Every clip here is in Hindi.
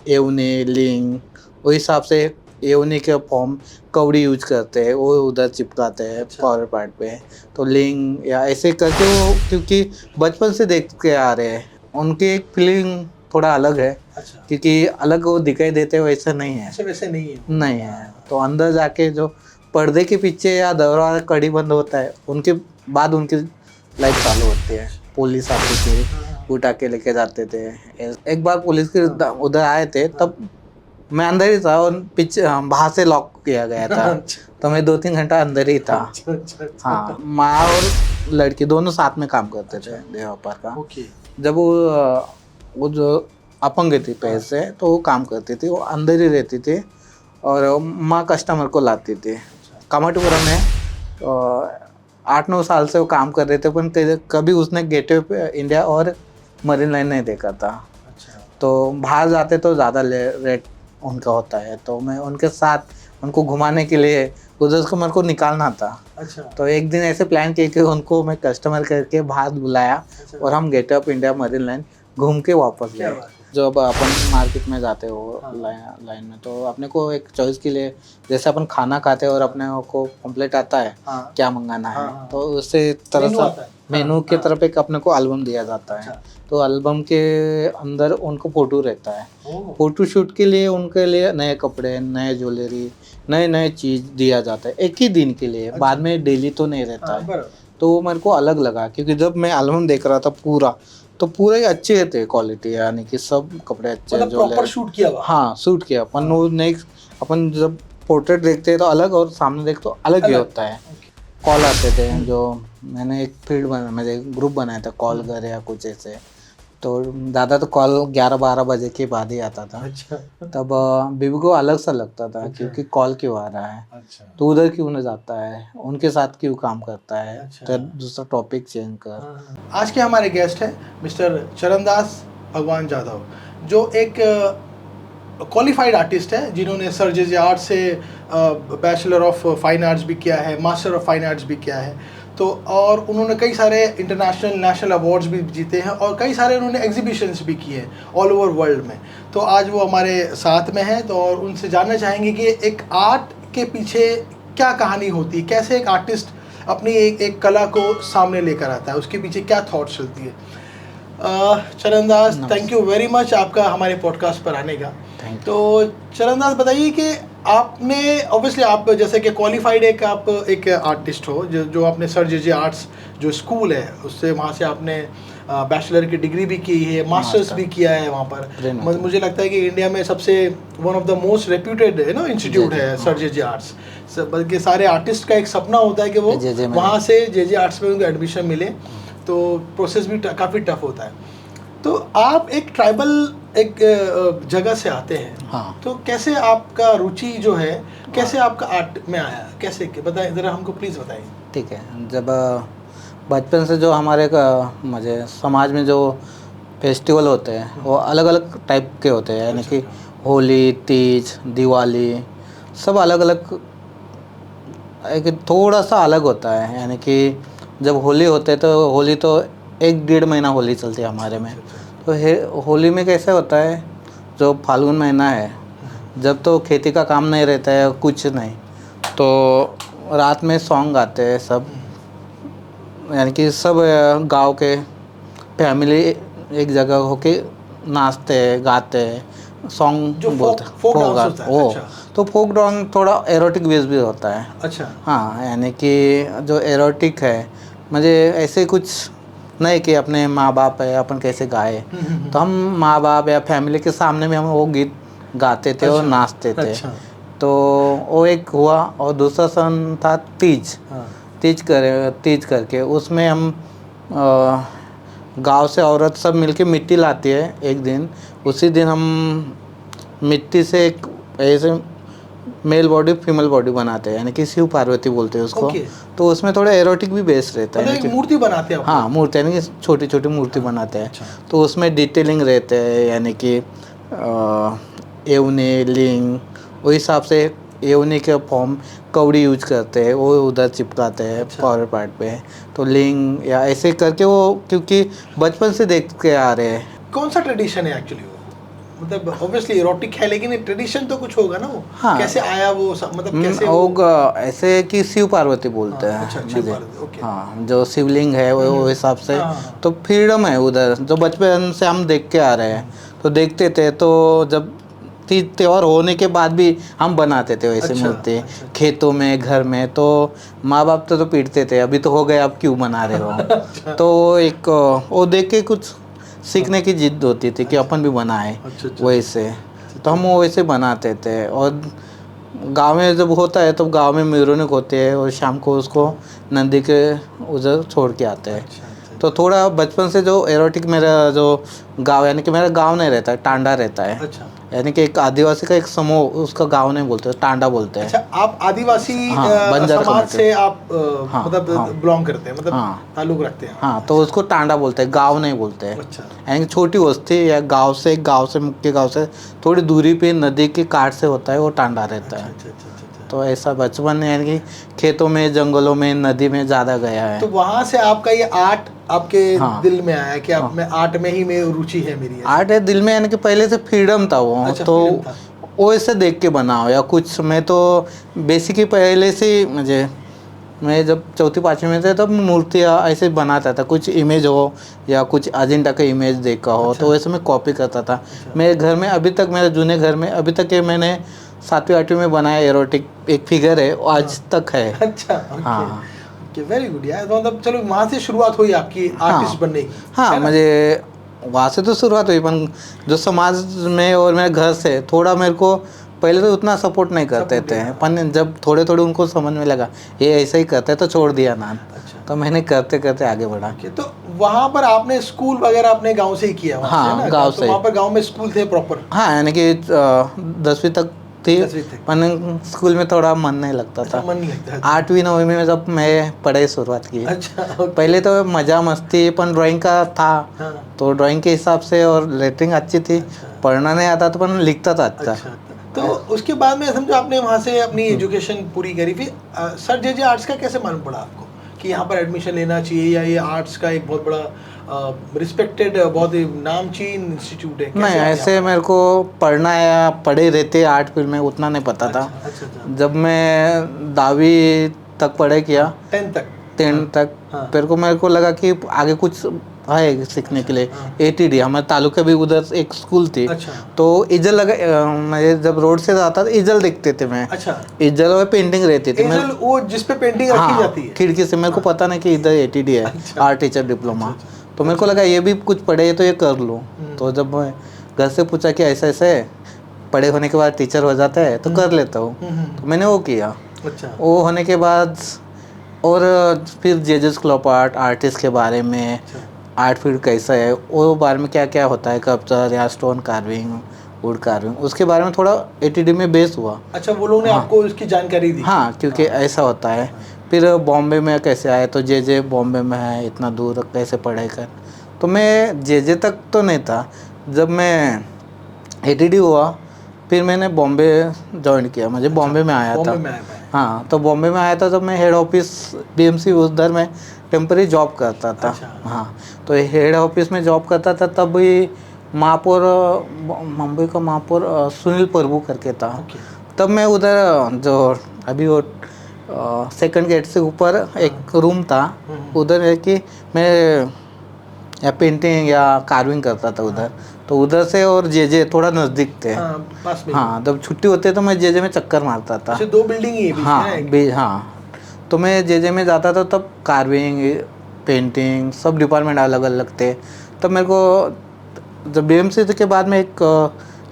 एवने लिंग उस हिसाब से एवने के फॉर्म कवड़ी यूज करते हैं, वो उधर चिपकाते हैं पावर पार्ट पे। तो लिंग या ऐसे करके वो, क्योंकि बचपन से देख के आ रहे हैं, उनकी एक फीलिंग थोड़ा अलग है। अच्छा, क्योंकि अलग वो दिखाई देते वैसे नहीं है। अच्छा वैसे नहीं है। नहीं है। तो अंदर जाके जो पर्दे के पीछे या दरवाजा कड़ी बंद होता है, उनके बाद उनकी लाइफ चालू होती है। पुलिस आती थी, उठा के लेके जाते थे। एक बार पुलिस के उधर आए थे, तब मैं अंदर ही था और पीछे बाहर से लॉक किया गया था। तो मैं 2-3 घंटा अंदर ही था। अच्छा अच्छा अच्छा। हाँ, माँ और लड़की दोनों साथ में काम करते थे देवापार का। ओके। जब वो जो अपंग थी पैर से, तो वो काम करती थी, वो अंदर ही रहती थी और माँ कस्टमर को लाती थी। कामाठीपुरम में 8-9 साल से वो काम कर रहे थे, पर कभी उसने गेटवे पे इंडिया और मरीन लाइन नहीं देखा था। अच्छा। तो बाहर जाते तो ज़्यादा रेट उनका होता है, तो मैं उनके साथ उनको घुमाने के लिए उधर को मेरे को निकालना था। अच्छा। तो एक दिन ऐसे प्लान किया कि उनको मैं कस्टमर करके बाहर बुलाया और हम gate of India marine line घूम के वापस गए। जब अपन मार्केट में जाते हो लाइन में, तो अपने को एक चॉइस के लिए, जैसे अपन खाना खाते हैं और अपने को कंप्लीट आता है क्या मंगाना है, तो उससे तरह से मेनू के तरफ एक अपने को एल्बम दिया जाता है। तो एल्बम के अंदर उनको फ़ोटो रहता है। फ़ोटो शूट के लिए उनके लिए नए कपड़े, नए ज्वेलरी, नए नए चीज़ दिया जाता है एक ही दिन के लिए। बाद में डेली तो नहीं रहता है। तो वो मेरे को अलग लगा, क्योंकि जब मैं एल्बम देख रहा था पूरा, तो पूरे ही अच्छे थे क्वालिटी, यानी कि सब कपड़े अच्छे, मतलब प्रॉपर शूट किया हुआ। हाँ, शूट किया अपन। वो नेक्स्ट अपन जब पोर्ट्रेट देखते हैं तो अलग, और सामने देखते तो अलग ही होता है। कॉल आते थे, जो मैंने एक फील्ड बना, मैंने एक ग्रुप बनाया था कॉल कर या कुछ ऐसे। तो ज़्यादा तो कॉल 11-12 बजे के बाद ही आता था। अच्छा। तब बीबी को अलग सा लगता था, क्योंकि कॉल क्यों आ रहा है, अच्छा। तो उधर क्यों न जाता है, उनके साथ क्यों काम करता है। अच्छा। तो दूसरा टॉपिक चेंज कर। आज के हमारे गेस्ट हैं मिस्टर चरणदास भगवान जाधव, जो एक क्वालिफाइड आर्टिस्ट है, जिन्होंने सर जे आर्ट से बैचलर ऑफ फाइन आर्ट्स भी किया है, मास्टर ऑफ फाइन आर्ट्स भी किया है। तो और उन्होंने कई सारे इंटरनेशनल नेशनल अवार्ड्स भी जीते हैं, और कई सारे उन्होंने एग्जीबिशंस भी किए हैं ऑल ओवर वर्ल्ड में। तो आज वो हमारे साथ में हैं, तो और उनसे जानना चाहेंगे कि एक आर्ट के पीछे क्या कहानी होती है, कैसे एक आर्टिस्ट अपनी एक कला को सामने लेकर आता है, उसके पीछे क्या थॉट्स चलती है। Charandas, thank you very much आपका हमारे पॉडकास्ट पर आने का। तो चरणदास, बताइए कि आपने ऑब्वियसली, आप जैसे कि क्वालिफाइड आप एक आर्टिस्ट हो, जो आपने सर जे आर्ट्स जो स्कूल है उससे, वहाँ से आपने बैचलर की डिग्री भी की है, मास्टर्स भी किया है वहाँ पर। मुझे लगता है कि इंडिया में सबसे one of the most reputed institute है सर जे आर्ट्स। बल्कि सारे आर्टिस्ट का एक सपना होता है कि वो वहाँ से जे आर्ट्स में उनको एडमिशन मिले, तो प्रोसेस भी काफ़ी टफ होता है। तो आप एक ट्राइबल एक जगह से आते हैं, हाँ। तो कैसे आपका रुचि जो है, कैसे आपका आर्ट में आया, कैसे बताएं ज़रा, हमको प्लीज़ बताइए। ठीक है। जब बचपन से जो हमारे मुझे समाज में जो फेस्टिवल होते हैं वो अलग अलग टाइप के होते हैं, यानी कि होली, तीज, दिवाली, सब अलग अलग, एक थोड़ा सा अलग होता है। यानी कि जब होली होते है तो होली तो 1-1.5 महीना होली चलती है हमारे में। तो होली में कैसे होता है, जो फाल्गुन महीना है, जब तो खेती का काम नहीं रहता है, कुछ नहीं, तो रात में सॉन्ग गाते हैं सब, यानी कि सब गांव के फैमिली एक जगह होके नाचते हैं, गाते हैं, सॉन्ग बोलते हैं, फोक डांस। अच्छा। तो फोक डांस थोड़ा एरोटिक बेस भी होता है। अच्छा। हाँ, यानी कि जो एरोटिक है, मुझे ऐसे कुछ नहीं कि अपने माँ बाप है अपन कैसे गाए, तो हम माँ बाप या फैमिली के सामने में हम वो गीत गाते थे और नाचते थे। तो वो एक हुआ, और दूसरा सन था तीज। तीज करके उसमें हम गांव से औरत सब मिलके मिट्टी लाती है एक दिन। उसी दिन हम मिट्टी से एक ऐसे मेल बॉडी फीमेल बॉडी बनाते हैं, यानी कि शिव पार्वती बोलते हैं उसको। तो उसमें थोड़ा एरोटिक भी बेस रहता है, मतलब मूर्ति बनाते हैं। हाँ, मूर्ति, यानी कि छोटी छोटी मूर्ति बनाते हैं। तो उसमें डिटेलिंग रहते हैं, यानी कि एवने लिंग उस हिसाब से एवने के फॉर्म कवड़ी यूज करते हैं, वो उधर चिपकाते हैं पावर पार्ट पे। तो लिंग या ऐसे करके वो, क्योंकि बचपन से देख के आ रहे हैं। कौन सा ट्रेडिशन है एक्चुअली वो? मतलब ऑब्वियसली इरोटिक है, लेकिन ट्रेडिशन तो कुछ होगा ना वो। हाँ। कैसे आया वो मतलब कैसे ऐसे कि शिव पार्वती बोलते हैं अच्छा, शिव मुझे। पार्वती, ओके। हाँ, जो शिवलिंग है वो हिसाब से। हाँ। तो फ्रीडम है उधर, जो बचपन से हम देख के आ रहे हैं, तो देखते थे। तो जब तीज त्योहार होने के बाद भी हम बनाते थे वैसे अच्छा, मूर्ति, अच्छा। खेतों में, घर में। तो माँ बाप तो पीटते थे, अभी तो हो गए, अब क्यों बना रहे हो। अच्छा। तो एक वो देख के कुछ सीखने की जिद होती थी कि अपन भी बनाए अच्छा, अच्छा। वैसे। तो हम वो वैसे बनाते थे। और गांव में जब होता है तो गांव में मेरोनिक होते हैं, और शाम को उसको नंदी के उधर छोड़ के आते हैं। अच्छा, अच्छा। तो थोड़ा बचपन से जो एरोटिक मेरा जो गांव, यानी कि मेरा गांव नहीं रहता है, टांडा रहता है। अच्छा, यानी कि एक आदिवासी का एक समूह, उसका गांव नहीं बोलते, टांडा बोलते हैं। अच्छा। आप आदिवासी हाँ, बंजारा समाज कम्युनिटी। से आप हाँ, मतलब हाँ। बिलोंग करते हैं, मतलब हाँ। ताल्लुक रखते हैं। हाँ, तो उसको टांडा बोलते हैं, गांव नहीं बोलते हैं। अच्छा, यानी कि छोटी बस्ती या गांव से मुख्य गांव से थोड़ी दूरी पे नदी के काट से होता है, वो टांडा रहता अच्छा, है। अच्छा, अच्छा, अच्छा। तो ऐसा बचपन यानी कि खेतों में, जंगलों में, नदी में ज़्यादा गया है। तो वहां से आपका ये आर्ट आपके हाँ। दिल में आया कि आप हाँ। में आर्ट में ही में रुचि है मेरी ऐसे? आर्ट है दिल में, यानी कि पहले से फ्रीडम था वो। अच्छा, तो freedom था। वो ऐसे देख के बनाओ या कुछ। मैं तो बेसिकली पहले से ही मुझे, मैं जब चौथी पाँचवीं में थे तब मूर्तियाँ ऐसे बनाता था, कुछ इमेज हो या कुछ अजेंडा का इमेज देखा हो। अच्छा। तो वैसे मैं कॉपी करता था। अच्छा। मेरे घर में अभी तक, मेरे जूने घर में अभी तक ये मैंने 7वीं 8वीं में बनाया एरोटिक एक फिगर है, वो आज तक है। अच्छा, ओके। हाँ। ओके, वेरी गुड यार। तो मतलब चलो वहां से शुरुआत हुई आपकी आर्टिस्ट बनने की, हाँ, है ना? मुझे वहाँ से तो शुरुआत हुई, पर जो समाज में और मेरे घर से थोड़ा मेरे को पहले तो उतना सपोर्ट नहीं करते Support थे। नहीं, हाँ। पर जब थोड़े थोड़े उनको समझ में लगा ये ऐसा ही करते हैं, तो छोड़ दिया नाम। अच्छा। तो मैंने करते करते आगे बढ़ा। ओके, तो वहां पर आपने स्कूल वगैरह अपने गांव से ही किया वहां से, है हाँ, ना? गाँव तो से। वहां पर गांव में स्कूल थे प्रॉपर? हाँ, यानी कि 10वीं तक थी। 10वीं तक। पर स्कूल में थोड़ा मन नहीं लगता अच्छा, था। मन नहीं लगता। अच्छा। 8वीं 9वीं में जब मैं पढ़ाई शुरुआत की, अच्छा, ओके। पहले तो मज़ा मस्ती, पर ड्राइंग का था। हाँ। तो ड्राइंग के हिसाब से, और लेटरिंग अच्छी थी। अच्छा। पढ़ना नहीं आता था, पर लिखता था अच्छा। अच्छा, तो उसके बाद में समझो आपने वहाँ से अपनी एजुकेशन पूरी करी, फिर सर जे आर्ट्स का कैसे मालूम पड़ा आपको कि यहाँ पर एडमिशन लेना चाहिए, या ये आर्ट्स का एक बहुत बड़ा रिस्पेक्टेड, बहुत ही नामचीन इंस्टीट्यूट है? कैसे नहीं, आप ऐसे यहाँ पर मेरे को पढ़ना या पढ़े रहते आर्ट फील्ड में उतना नहीं पता आए? था। अच्छा, अच्छा, अच्छा। जब मैं 10वीं तक पढ़ाई किया, 10th तक? 10 तक, हाँ। मेरे को लगा कि आगे कुछ है सीखने के लिए। हाँ। ATD हमारे तालुके भी उधर एक स्कूल थी। अच्छा। तो इजल लगा, मैं जब रोड से जाता था इजल देखते थे मैं। अच्छा, इजल और पेंटिंग रहती थी। एजल वो जिस पे पेंटिंग रखी हाँ, जाती है? खिड़की से। मेरे को पता नहीं कि इधर ATD है, अच्छा। Art teacher diploma. अच्छा, अच्छा। तो मेरे को लगा ये भी कुछ पढ़े तो ये कर लूँ। तो जब मैं घर से पूछा कि ऐसे ऐसे पढ़े होने के बाद टीचर हो जाता है तो कर लेता हूँ, तो मैंने वो किया। अच्छा। वो होने के बाद और फिर जेजेस क्लब आर्टिस्ट के बारे में, अच्छा। आर्ट फील्ड कैसा है, वो बारे में क्या क्या होता है, स्कल्पचर या स्टोन कार्विंग, वुड कार्विंग, उसके बारे में थोड़ा ATD में बेस हुआ। अच्छा, वो लोगों ने हाँ। आपको इसकी जानकारी दी? हाँ, क्योंकि ऐसा होता है। फिर बॉम्बे में कैसे आए, तो जे बॉम्बे में है, इतना दूर कैसे पढ़ाई कर। तो मैं जे तक तो नहीं था। जब मैं ATD हुआ, फिर मैंने बॉम्बे ज्वाइन किया। मुझे बॉम्बे में आया था। बॉम्बे में आया था? हाँ, तो बॉम्बे में आया था जब मैं हेड ऑफिस BMC उधर में टेम्पररी जॉब करता था। अच्छा। हाँ, तो हेड ऑफिस में जॉब करता था, तब भी महापौर, मुंबई का महापौर सुनील प्रभु करके था। ओके। तब मैं उधर जो अभी वो सेकंड गेट से ऊपर एक रूम था, उधर है कि मैं या पेंटिंग या कार्विंग करता था उधर। तो उधर से और जे थोड़ा नज़दीक थे। हाँ, पास में। हाँ, जब छुट्टी होती है तो मैं जे में चक्कर मारता था। अच्छा, 2 बिल्डिंग ही है बीच में हाँ, ना एक? हाँ। तो मैं जे में जाता था, तब कार्विंग, पेंटिंग, सब डिपार्टमेंट अलग अलग थे। तब मेरे को जब BMC के बाद में एक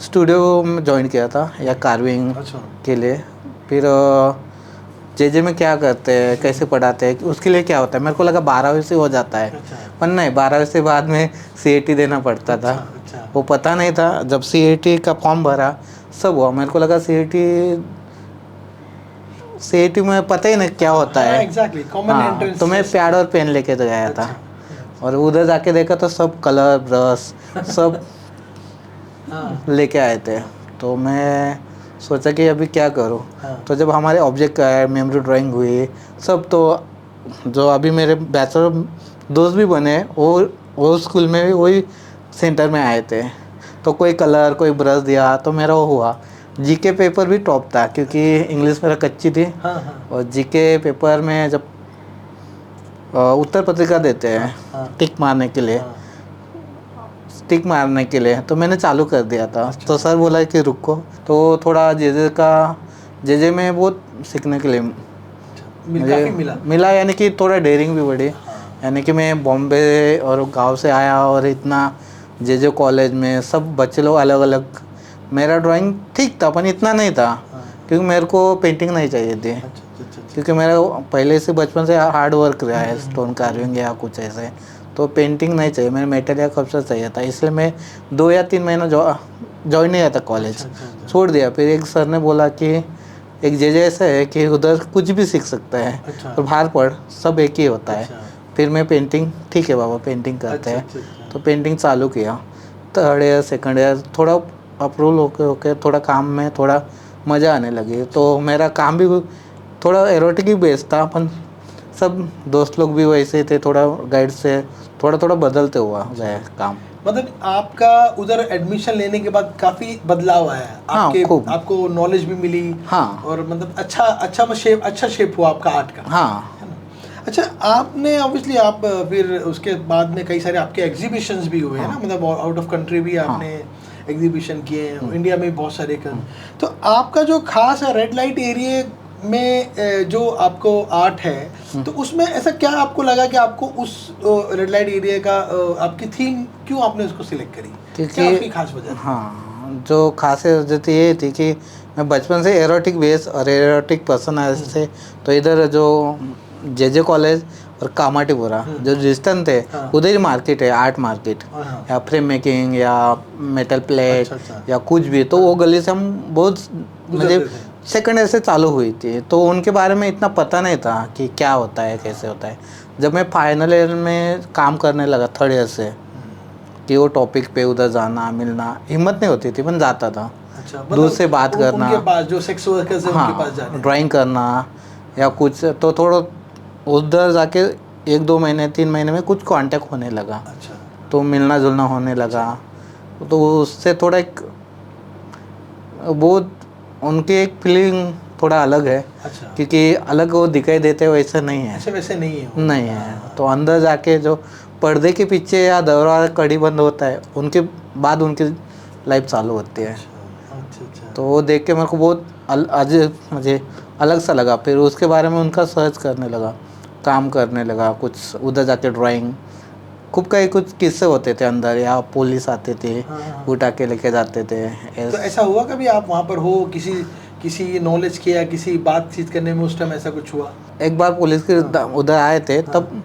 स्टूडियो में ज्वाइन किया था या कार्विंग अच्छा। के लिए। फिर जे में क्या करते हैं, कैसे पढ़ाते हैं, उसके लिए क्या होता है, मेरे को लगा 12वीं से हो जाता है। अच्छा। पर नहीं, 12वीं से बाद में CAT देना पड़ता था। अच्छा। वो पता नहीं था। जब CAT का फॉर्म भरा, सब हुआ। मेरे को लगा CAT में पता ही नहीं क्या होता है। एग्जैक्टली, कॉमन हाँ, एंट्रेंस। तो मैं पैड और पेन लेके तो गया था। अच्छा। और उधर जाके देखा तो सब कलर ब्रश सब हाँ। लेके आए थे। तो मैं सोचा कि अभी क्या करूँ। हाँ। तो जब हमारे ऑब्जेक्ट आए, मेमोरी ड्राइंग हुई सब, तो जो अभी मेरे बैचलर दोस्त भी बने, वो स्कूल में भी वही सेंटर में आए थे। तो कोई कलर कोई ब्रश दिया तो मेरा वो हुआ। जीके पेपर भी टॉप था क्योंकि इंग्लिश मेरा कच्ची थी। हाँ हाँ और जीके पेपर में जब उत्तर पत्रिका देते हैं हाँ टिक मारने के लिए, हाँ। टिक मारने के लिए, तो मैंने चालू कर दिया था। अच्छा। तो सर बोला कि रुको, तो थोड़ा जेजे में बहुत सीखने के लिए काफी मिला। यानी कि थोड़ा डेयरिंग भी बढ़ी। हाँ। यानी कि मैं बॉम्बे और गांव से आया और इतना जेजे कॉलेज में सब बच्चे लोग अलग अलग, मेरा ड्राइंग ठीक था पर इतना नहीं था हाँ। क्योंकि मेरे को पेंटिंग नहीं चाहिए थी। अच्छा अच्छा अच्छा। क्योंकि मेरा पहले से बचपन से हार्ड वर्क रहा है, स्टोन कार्विंग या कुछ ऐसे, तो पेंटिंग नहीं चाहिए, मेरे मेटल या कब्जा चाहिए था। इसलिए मैं 2 या 3 महीना ज्वाइन नहीं किया था कॉलेज, अच्छा, अच्छा, अच्छा। छोड़ दिया। फिर एक सर ने बोला कि एक जेजे ऐसा है कि उधर कुछ भी सीख सकता है अच्छा। और बाहर पढ़, सब एक ही होता है। अच्छा। फिर मैं पेंटिंग, ठीक है बाबा पेंटिंग करते अच्छा हैं, अच्छा अच्छा। तो पेंटिंग चालू किया। 3rd ईयर 2nd ईयर थोड़ा अप्रूवल होके थोड़ा काम में थोड़ा मज़ा आने लगी। तो मेरा काम भी थोड़ा एरोटिक ही बेस्ड था, अपन सब दोस्त लोग भी वैसे थे, थोड़ा गाइड से थोड़ा थोड़ा बदलते हुआ गया काम। मतलब आपका उधर एडमिशन लेने के बाद काफी बदलाव आया, हाँ, आपके खूब। आपको नॉलेज भी मिली। हाँ और मतलब अच्छा शेप हुआ आपका आर्ट का, हाँ है ना। अच्छा, आपने ऑब्वियसली आप फिर उसके बाद में कई सारे आपके एग्जीबिशंस भी हुए हैं ना, मतलब आउट ऑफ कंट्री भी हाँ। आपने एग्जीबिशन किए हैं, इंडिया में भी बहुत सारे तो आपका जो खास है रेड लाइट एरिया में जो आपको आर्ट है, तो उसमें ऐसा क्या आपको लगा कि आपको उस रेड लाइट एरिया का आपकी थीम क्यों आपने उसको सिलेक्ट करी, क्या उसकी क्योंकि खास वजह थी? हाँ, जो खासियत वजह थी ये थी कि मैं बचपन से एरोटिक बेस और एरोटिक पर्सन आए थे। तो इधर जो जेजे कॉलेज और कामाटीपुरा जो डिस्टेंस थे, हाँ। उधर ही मार्केट है, आर्ट मार्केट हाँ, हाँ। या फ्रेम मेकिंग या मेटल प्लेट अच्छा, अच्छा। या कुछ भी, तो वो गली से हम बहुत मुझे गुजरते थे। 2nd ईयर से चालू हुई थी। तो उनके बारे में इतना पता नहीं था कि क्या होता है कैसे होता है। जब मैं फाइनल ईयर में काम करने लगा 3rd ईयर से, कि वो टॉपिक पे उधर जाना मिलना, हिम्मत नहीं होती थी, पर जाता था। अच्छा, दूर से बात करना, उनके पास जो सेक्स वर्कर्स है उनके पास जाने। हाँ, ड्राइंग करना या कुछ, तो थोड़ा उधर जाके 1-2 महीने 3 महीने में कुछ कांटेक्ट होने लगा, अच्छा। तो मिलना जुलना होने लगा। तो उससे थोड़ा एक बहुत उनकी एक फीलिंग थोड़ा अलग है, अच्छा। क्योंकि अलग वो दिखाई देते वैसे नहीं है। अच्छा, वैसे नहीं है वो। नहीं है, तो अंदर जाके जो पर्दे के पीछे या दरवाजा कड़ी बंद होता है, उनके बाद उनकी लाइफ चालू होती है। अच्छा अच्छा। तो वो देख के मेरे को बहुत अजब, मुझे अलग सा लगा। फिर उसके बारे में उनका सर्च करने लगा, काम करने लगा, कुछ उधर जाके ड्राइंग, खूब कई कुछ किस्से होते थे अंदर, या पुलिस आते थे हाँ। उठा के लेके जाते थे। तो ऐसा हुआ कभी आप वहाँ पर हो, किसी किसी नॉलेज के या किसी बातचीत करने में उस टाइम ऐसा कुछ हुआ? एक बार पुलिस के उधर आए थे, तब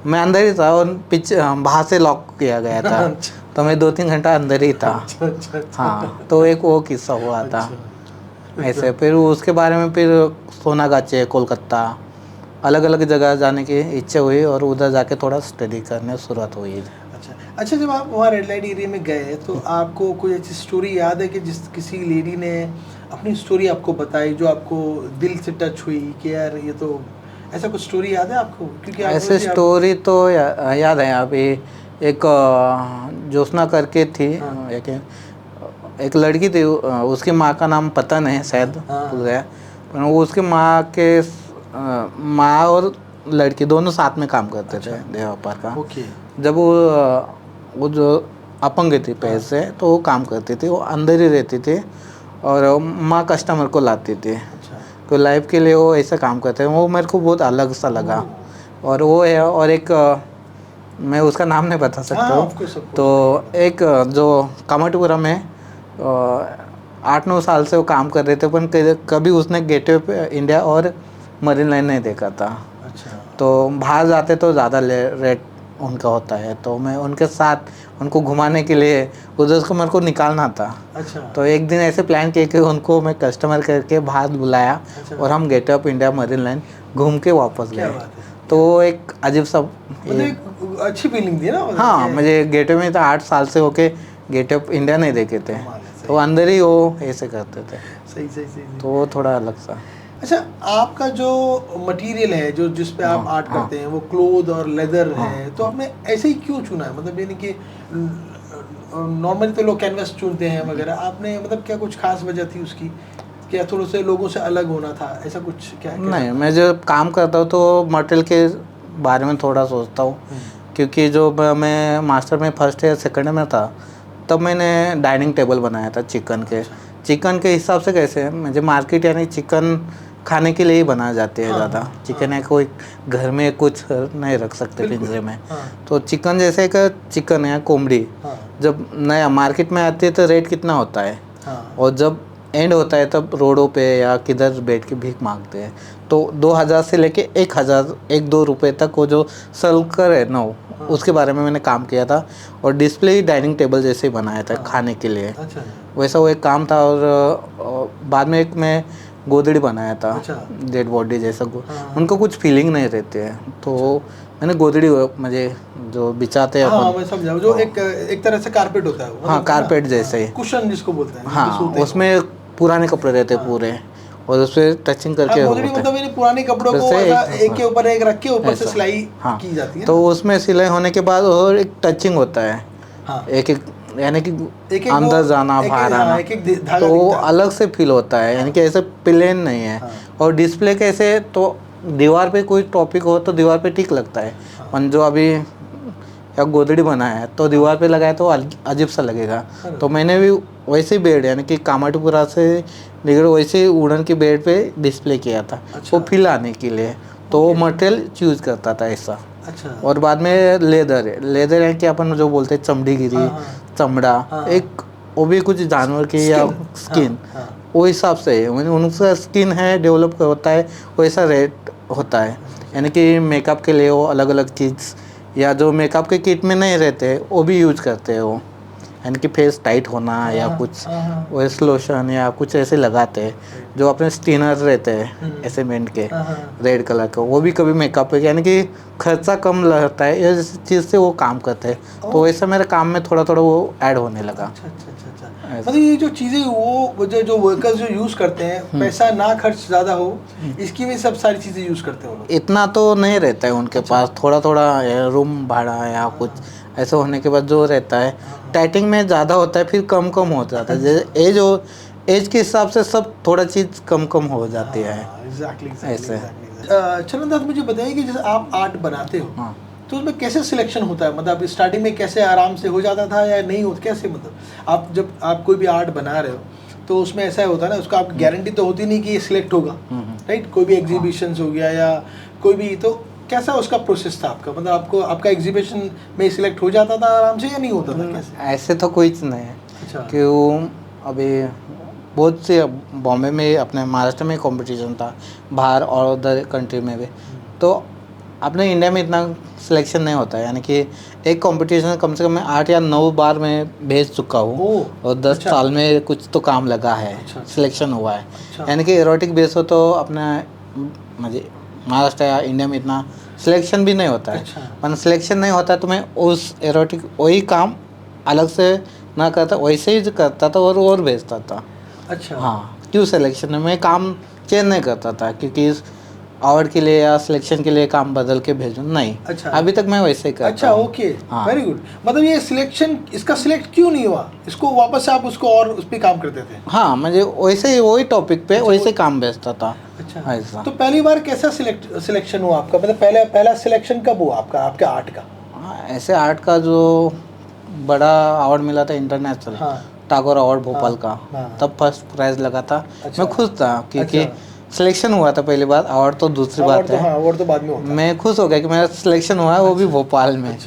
मैं अंदर ही था और पीछे बाहर से लॉक किया गया था। अच्छा। तो मैं 2-3 घंटा अंदर ही था। अच्छा अच्छा अच्छा। हाँ, तो एक वो किस्सा हुआ था ऐसे। फिर उसके बारे में फिर सोनागाछी, कोलकाता, अलग अलग जगह जाने की इच्छा हुई और उधर जाके थोड़ा स्टडी करने शुरुआत हुई। अच्छा अच्छा, जब आप वहाँ रेड लाइट एरिया में गए तो आपको कोई ऐसी स्टोरी याद है कि जिस किसी लेडी ने अपनी स्टोरी आपको बताई जो आपको दिल से टच हुई कि यार ये तो, ऐसा कुछ स्टोरी याद है आपको? क्योंकि आप ऐसे स्टोरी तो याद है। अभी एक ज्योत्सना करके थी, हाँ। एक लड़की थी, उसकी माँ का नाम पता नहीं, शायद हाँ। भूल गया। पर वो उसकी माँ के माँ और लड़की दोनों साथ में काम करते थे देवापार का। ओके। जब वो जो अपंग थी पैर से, तो वो काम करती थी, वो अंदर ही रहती थी और माँ कस्टमर को लाती थी। अच्छा। तो लाइफ के लिए वो ऐसा काम करते हैं, वो मेरे को बहुत अलग सा लगा। और वो है, और एक मैं उसका नाम नहीं बता सकता हाँ, हूँ। of course, of course। तो एक जो कामाटीपुरा में 8-9 साल से वो काम कर रहे थे, पर कभी उसने गेटवे पे इंडिया और मरीन लाइन नहीं देखा था। अच्छा। तो बाहर जाते तो ज़्यादा रेट उनका होता है, तो मैं उनके साथ उनको घुमाने के लिए उधर को मेरे को निकालना था। अच्छा। तो एक दिन ऐसे प्लान किया कि उनको मैं कस्टमर करके बाहर बुलाया अच्छा। और हम gate of India marine line घूम के वापस क्या गए। बात है। तो वो एक अजीब सा मतलब एक अच्छी फीलिंग थी ना, मतलब हाँ, कि- मुझे गेटवे में था 8 साल से होके गेट ऑफ इंडिया नहीं देखे थे, कमाल है, सही। तो अंदर ही वो ऐसे करते थे, सही सही सही। तो वो थोड़ा अलग सा। अच्छा, आपका जो मटेरियल है जो जिस पे आप हाँ, आर्ट हाँ। करते हैं वो क्लोथ और लेदर हाँ, है, तो आपने ऐसे ही क्यों चुना है? मतलब यानी कि नॉर्मली तो लोग कैनवस चुनते हैं वगैरह, आपने मतलब क्या कुछ खास वजह थी उसकी, क्या थोड़े से लोगों से अलग होना था, ऐसा कुछ क्या नहीं, मैं जब काम करता हूँ तो मटेरियल के बारे में थोड़ा सोचता हूँ, क्योंकि जो मैं मास्टर में फर्स्ट ईयर सेकंड में था तब मैंने डाइनिंग टेबल बनाया था चिकन के हिसाब से। कैसे मुझे मार्केट यानी चिकन खाने के लिए ही बनाए जाते हैं ज़्यादा, चिकन है कोई घर में कुछ नहीं रख सकते पिंजरे में। तो चिकन जैसे एक चिकन है कोमड़ी, जब नया मार्केट में आती है तो रेट कितना होता है, और जब एंड होता है तब रोडों पे या किधर बैठ के भीख मांगते हैं। तो 2000 से लेके 1000 1-2 रुपये तक वो जो सर्कल है ना, उसके बारे में मैंने काम किया था, और डिस्प्ले डाइनिंग टेबल जैसे ही बनाया था खाने के लिए। वैसा वो एक काम था। और बाद में एक मैं गोदड़ी बनाया था, डेड बॉडी जैसा। उनको कुछ फीलिंग नहीं रहते हैं, तो मैंने गोदड़ी मुझे जो बिछाते हैं अपन, मैं समझा, जो एक तरह से कारपेट होता है, हाँ कारपेट जैसे ही, कुशन जिसको बोलते हैं, हाँ उसमें पुराने कपड़े रहते हैं पूरे, और उस पर टचिंग करके गोदड़ी मतलब ये पुराने कपड़ों को एक के ऊपर एक रख के ऊपर से सिलाई की जाती है, तो उसमें सिलाई होने के बाद और एक टचिंग होता है, एक एक यानी कि अंदर जाना बाहर आना, तो वो अलग से फील होता है, यानी कि ऐसे प्लेन नहीं है। और डिस्प्ले कैसे, तो दीवार पे कोई टॉपिक हो तो दीवार पे ठीक लगता है, और जो अभी या गोदड़ी बनाया है तो दीवार पे लगाया तो अजीब सा लगेगा। तो मैंने भी वैसे ही बेड यानी कि कामाठीपुरा से निकल वैसे ही वुडन की बेड पे डिस्प्ले किया था, वो फील आने के लिए, तो वो मटेरियल चूज करता था ऐसा। और बाद में लेदर है कि अपन जो बोलते हैं चमड़ी गिरी, चमड़ा, एक वो भी कुछ जानवर की या स्किन, वो हिसाब से है, उनका स्किन है डेवलप होता है वैसा रेट होता है। यानी कि मेकअप के लिए वो अलग अलग चीज़, या जो मेकअप के किट में नहीं रहते वो भी यूज करते हैं वो, यानी कि फेस टाइट होना या कुछ वेस्ट लोशन या कुछ ऐसे लगाते हैं। जो अपने स्टिनर रहते हैं ऐसे मेंट के रेड कलर का, वो भी कभी मेकअप पे, यानी कि खर्चा कम लगता है ये चीज़ से वो काम करते हैं। तो वैसे मेरे काम में थोड़ा थोड़ा वो ऐड होने लगा। मतलब ये जो चीज़ें वो जो वर्कर्स जो यूज़ करते हैं, पैसा ना खर्च ज़्यादा हो, इसकी भी सब सारी चीज़ें यूज़ करते हैं वो लोग। इतना तो नहीं रहता है उनके पास, थोड़ा थोड़ा रूम भाड़ा या कुछ ऐसा होने के बाद जो रहता है, टाइटिंग में ज़्यादा होता है, फिर कम कम हो जाता है। जैसे एज के हिसाब से सब थोड़ा चीज़ कम कम हो जाती है। ऐसे चरणदास, मुझे बताइए कि जैसे आप आर्ट बनाते हो तो उसमें कैसे सिलेक्शन होता है, मतलब स्टार्टिंग में कैसे आराम से हो जाता था या नहीं होता, कैसे, मतलब आप जब आप कोई भी आर्ट बना रहे हो तो उसमें ऐसा होता है ना, उसका आप गारंटी तो होती नहीं कि ये सिलेक्ट होगा, राइट? कोई भी एग्जीबिशन हो गया या कोई भी, तो कैसा उसका प्रोसेस था आपका, मतलब आपको आपका एग्जीबिशन में सिलेक्ट हो जाता था आराम से या नहीं होता था, कैसे? ऐसे तो कोई चीज़ नहीं है, क्यों अभी बहुत से बॉम्बे में अपने महाराष्ट्र में कंपटीशन था, बाहर और अदर कंट्री में भी, तो अपने इंडिया में इतना सिलेक्शन नहीं होता है। यानी कि एक कंपटीशन कम से कम मैं 8 या 9 बार मैं भेज चुका हूँ, और 10 साल में कुछ तो काम लगा है, सिलेक्शन हुआ है। यानी कि एरोटिक बेस हो तो अपना मुझे महाराष्ट्र या इंडिया में इतना सिलेक्शन भी नहीं होता है। पर सिलेक्शन नहीं होता तो मैं उस एरोटिक वही काम अलग से ना करता, वैसे ही करता था और भेजता था। हाँ, क्यों सिलेक्शन में मैं काम चेंज नहीं करता था, क्योंकि अवार्ड के लिए या सिलेक्शन के लिए काम बदल के भेजूँ नहीं। अभी तक मैं वैसे ही करता हूँ। Okay, very good. मतलब ये सिलेक्शन, इसका सिलेक्ट क्यों नहीं हुआ, इसको वापस आप उसको और उस पर काम करते थे? हाँ, मुझे वैसे ही वही टॉपिक पे वैसे काम भेजता था। ऐसा तो पहली बार कैसा सिलेक्शन हुआ आपका, मतलब पहला सिलेक्शन कब हुआ आपका, आपके आर्ट का? ऐसे आर्ट का जो बड़ा अवार्ड मिला था इंटरनेशनल, टागोर अवार्ड भोपाल का, तब फर्स्ट प्राइज लगा था। मैं खुश था क्योंकि सिलेक्शन हुआ था पहली बार, अवार्ड तो दूसरी बात है, अवार्ड तो बाद में होता है। मैं खुश हो गया कि मेरा सिलेक्शन हुआ है, वो भी भोपाल में।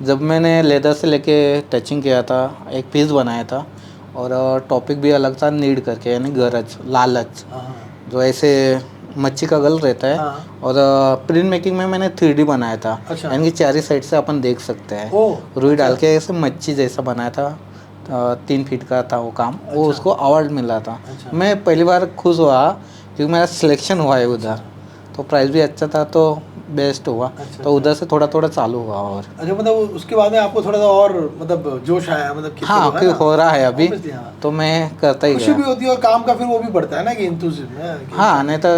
जब मैंने लेदर से लेके टचिंग किया था, एक पीस बनाया था, और टॉपिक भी अलग था, नीड करके, यानी गरज, लालच, जो ऐसे मच्छी का गल रहता है। और प्रिंट मेकिंग में मैंने 3D बनाया था, यानी कि चारी साइड से अपन देख सकते हैं, रुई डाल के ऐसे मच्छी जैसा बनाया था। 3 फीट का था वो काम, वो उसको अवार्ड मिला था। मैं पहली बार खुश हुआ क्योंकि मेरा सिलेक्शन हुआ है उधर, तो प्राइस भी अच्छा था, तो बेस्ट हुआ। तो उधर से थोड़ा थोड़ा चालू हुआ। और मतलब उसके बाद में आपको थोड़ा सा और मतलब जोश आया, मतलब हाँ, कि हो रहा है अभी, तो मैं करता ही खुशी भी होती है, और काम का फिर वो भी बढ़ता है ना कि इंतुज़्याज्म। हाँ, नहीं तो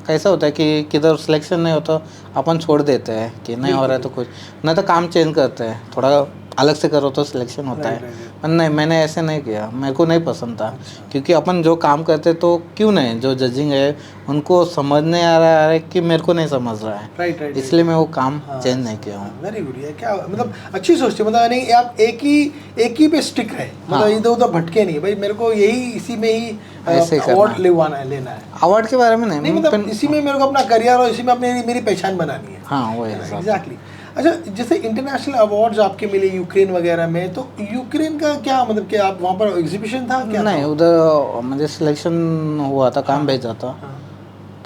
कैसा होता है कि किधर सिलेक्शन नहीं होता अपन छोड़ देते हैं कि नहीं हो रहा है तो कुछ, नहीं तो काम चेंज करते हैं, थोड़ा अलग से करो तो सिलेक्शन होता है। पर नहीं, मैंने ऐसे नहीं किया, मेरे को नहीं पसंद था। क्योंकि अपन जो काम करते तो क्यों नहीं, जो जजिंग है उनको समझने आ रहा है कि मेरे को नहीं समझ रहा है, राइट राइट, इसलिए मैं वो काम चेंज नहीं किया हूँ। Very good. ये क्या मतलब अच्छी सोच थी, मतलब यानी आप एक ही पे स्टिक रहे, मतलब इधर उधर भटके नहीं, भाई मेरे को यही इसी में ही ऐसे ही करना अवार्ड है। लेवाना है, लेना है। अवार्ड के बारे में नहीं नहीं, मतलब इसी में मेरे को अपना करियर और इसी में अपनी मेरी पहचान बनानी है। हाँ वही है। एग्जैक्टली। अच्छा, जैसे इंटरनेशनल अवार्ड्स आपके मिले यूक्रेन वगैरह में, तो यूक्रेन का क्या मतलब कि आप वहाँ पर एग्जीबिशन था क्या? नहीं, उधर मुझे सिलेक्शन हुआ था, काम भेजा था, हाँ।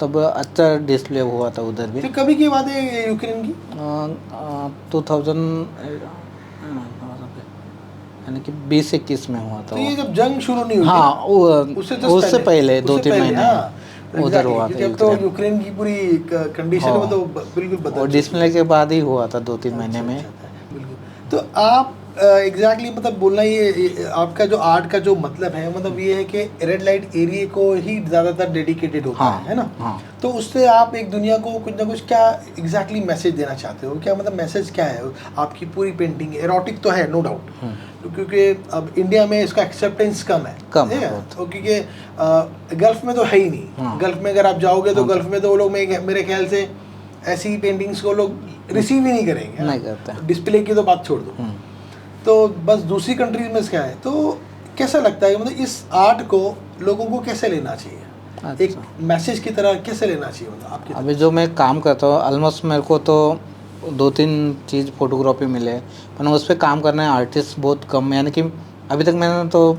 तब अच्छा डिस्प्ले हुआ था उधर भी। तो कभी की बात है यूक्रेन की? 2000 यानी कि 20-21 में हुआ था तो वो। ये जब जंग शुरू नहीं हुई थी हाँ, ना, उससे पहले 2-3 पहले, महीने हाँ, तो उधर exactly, हुआ था क्योंकि अब तो यूक्रेन। यूक्रेन की पूरी कंडीशन हाँ। वो तो बिल्कुल बदल और चुकी डिस्प्ले के बाद ही हुआ था 2-3 महीने है। में। अच्छा, बिल्कुल। तो आप एग्जैक्टली मतलब बोलना ये आपका जो आर्ट का जो मतलब है, मतलब ये है कि रेड लाइट एरिया को ही ज़्यादातर डेडिकेटेड होता हाँ, है ना? हाँ। तो उससे आप एक दुनिया को कुछ ना कुछ क्या एग्जैक्टली मैसेज देना चाहते हो? क्या मतलब मैसेज क्या है? आपकी पूरी पेंटिंग एरोटिक तो है, नो डाउट, तो क्योंकि अब इंडिया में इसका एक्सेप्टेंस कम है, कम है ठीक बहुत। तो क्योंकि गल्फ में तो है ही नहीं। हाँ। गल्फ में अगर आप जाओगे तो हाँ। गल्फ में तो वो लोग मेरे ख्याल से ऐसी पेंटिंग्स को लोग रिसीव ही नहीं करेंगे। नहीं करते। डिस्प्ले की तो बात छोड़ दो। तो बस दूसरी कंट्रीज में क्या है, तो कैसा लगता है मतलब इस आर्ट को लोगों को कैसे लेना चाहिए? अच्छा। एक मैसेज की तरह कैसे लेना चाहिए मतलब आपकी अभी जो मैं काम करता हूँ ऑलमोस्ट मेरे को तो 2-3 चीज़ फोटोग्राफी मिले, पर उस पर काम करने आर्टिस्ट बहुत कम, यानी कि अभी तक मैंने तो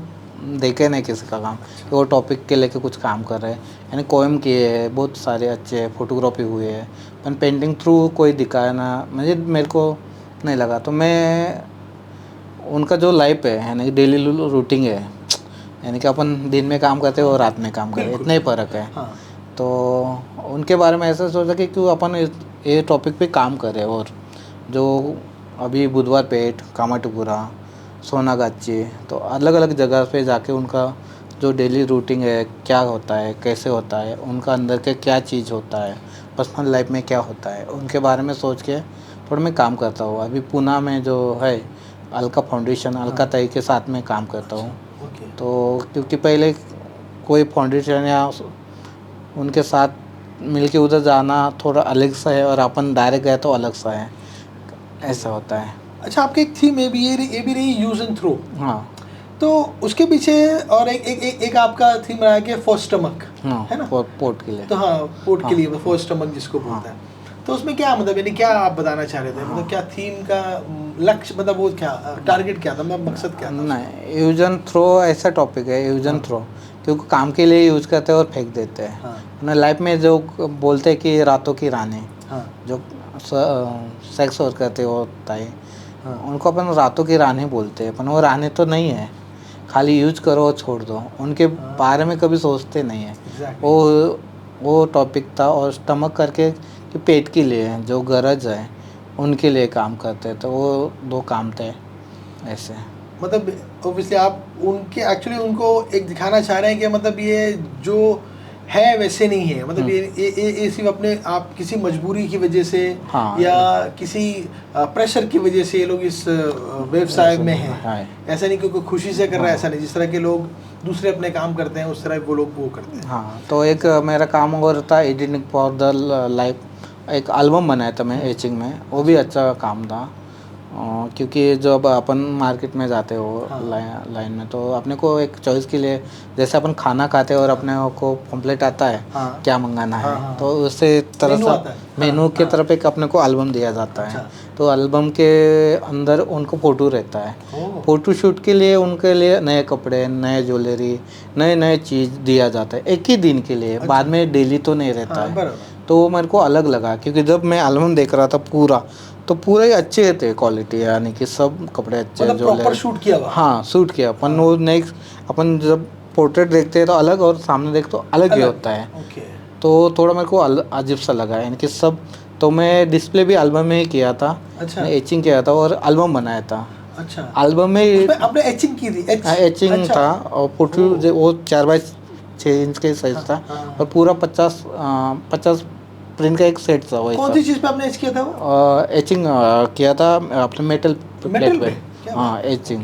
देखे नहीं किसी का काम कि वो टॉपिक के लेके कुछ काम कर रहे हैं। यानी पोएम किए हैं बहुत सारे अच्छे, फोटोग्राफी हुए है, पर पेंटिंग थ्रू कोई दिखाया ना मुझे, मेरे को नहीं लगा। तो मैं उनका जो लाइफ है यानी डेली रूटीन है, यानी कि अपन दिन में काम करते हैं और रात में काम करते हैं, इतना ही फ़र्क है। हाँ। तो उनके बारे में ऐसा सोचा कि क्यों अपन ये टॉपिक पे काम करें। और जो अभी बुधवार पेट, कामाटुपुरा, सोनागाची, तो अलग अलग जगह पे जाके उनका जो डेली रूटीन है, क्या होता है, कैसे होता है, उनका अंदर के क्या चीज़ होता है, पर्सनल लाइफ में क्या होता है, उनके बारे में सोच के थोड़ा मैं काम करता हूँ। अभी पूना में जो है अलका फाउंडेशन, अलका ताई के साथ में काम करता हूँ। ओके। तो क्योंकि पहले कोई फाउंडेशन या उनके साथ मिलके उधर जाना थोड़ा अलग सा है, और अपन डायरेक्ट गए तो अलग सा है, ऐसा होता है। अच्छा, आपकी एक थीम ये भी रही यूज एंड थ्रो, हाँ तो उसके पीछे और एक आपका थीम रहा है कि फॉर स्टमक, हाँ, है ना? पोर्ट के लिए। तो हाँ, पोर्ट के हाँ। लिए फॉर स्टमक जिसको बोलते हैं। तो उसमें क्या मतलब यानी क्या आप बताना चाह रहे थे? मतलब क्या थीम का लक्ष्य, मतलब वो क्या टारगेट क्या था, मतलब मकसद क्या था? नहीं, यूज एंड थ्रो ऐसा टॉपिक है, यूज एंड थ्रो, क्योंकि काम के लिए यूज करते हैं और फेंक देते हैं। हाँ। अपने लाइफ में जो बोलते हैं कि रातों की रानी, हाँ। जो सेक्स और करते होता है, हाँ। उनको अपन रातों की रानी बोलते हैं, अपन वो रानी तो नहीं है, खाली यूज करो और छोड़ दो, उनके बारे में कभी सोचते नहीं है। Exactly. वो टॉपिक था। और स्टमक करके कि पेट के लिए जो गरज है उनके लिए काम करते हैं, तो वो 2 काम थे ऐसे। मतलब ऑब्वियसली आप उनके एक्चुअली उनको एक दिखाना चाह रहे हैं कि मतलब ये जो है वैसे नहीं है, मतलब ये सिर्फ अपने आप किसी मजबूरी की वजह से, हाँ, या किसी प्रेशर की वजह से ये लोग इस व्यवसाय में हैं। हाँ। ऐसा नहीं क्योंकि खुशी से कर रहा है, हाँ। ऐसा नहीं, जिस तरह के लोग दूसरे अपने काम करते हैं उस तरह वो लोग वो करते हैं। हाँ, तो एक मेरा काम और था एडिटिंग फॉर द लाइफ, एक एल्बम बनाया था मैं एचिंग में, वो भी अच्छा काम था। क्योंकि जब अपन मार्केट में जाते हो लाइन में, तो अपने को एक चॉइस के लिए, जैसे अपन खाना खाते हैं और अपने को पम्पलेट आता है क्या मंगाना है, तो उससे तरह से मेनू के तरफ एक अपने को एल्बम दिया जाता है। तो एल्बम के अंदर उनको फ़ोटो रहता है, फ़ोटो शूट के लिए उनके लिए नए कपड़े, नए ज्वेलरी, नए चीज़ दिया जाता है एक ही दिन के लिए, बाद में डेली तो नहीं रहता है। तो वो मेरे को अलग लगा, क्योंकि जब मैं एल्बम देख रहा था पूरा ही अच्छे थे क्वालिटी, यानी कि सब कपड़े अच्छे, मतलब प्रॉपर शूट किया हुआ। हाँ, शूट किया अपन। वो नेक्स्ट अपन जब पोर्ट्रेट देखते हैं तो अलग, और सामने देखते तो अलग ही होता है। तो थोड़ा मेरे को अजीब सा लगा, यानी कि सब। तो मैं डिस्प्ले भी एल्बम में ही किया था। अच्छा। मैं एचिंग किया था और एल्बम बनाया था। अच्छा। एल्बम में आपने एचिंग की थी? एचिंग था, और फोटो वो 4x6 इंच के साइज था, और पूरा 50 प्रिंट का एक सेट था। वही कौन सी चीज़ पे आपने एच किया था? वो एचिंग किया था अपने मेटल प्लेट पे। क्या हाँ, एचिंग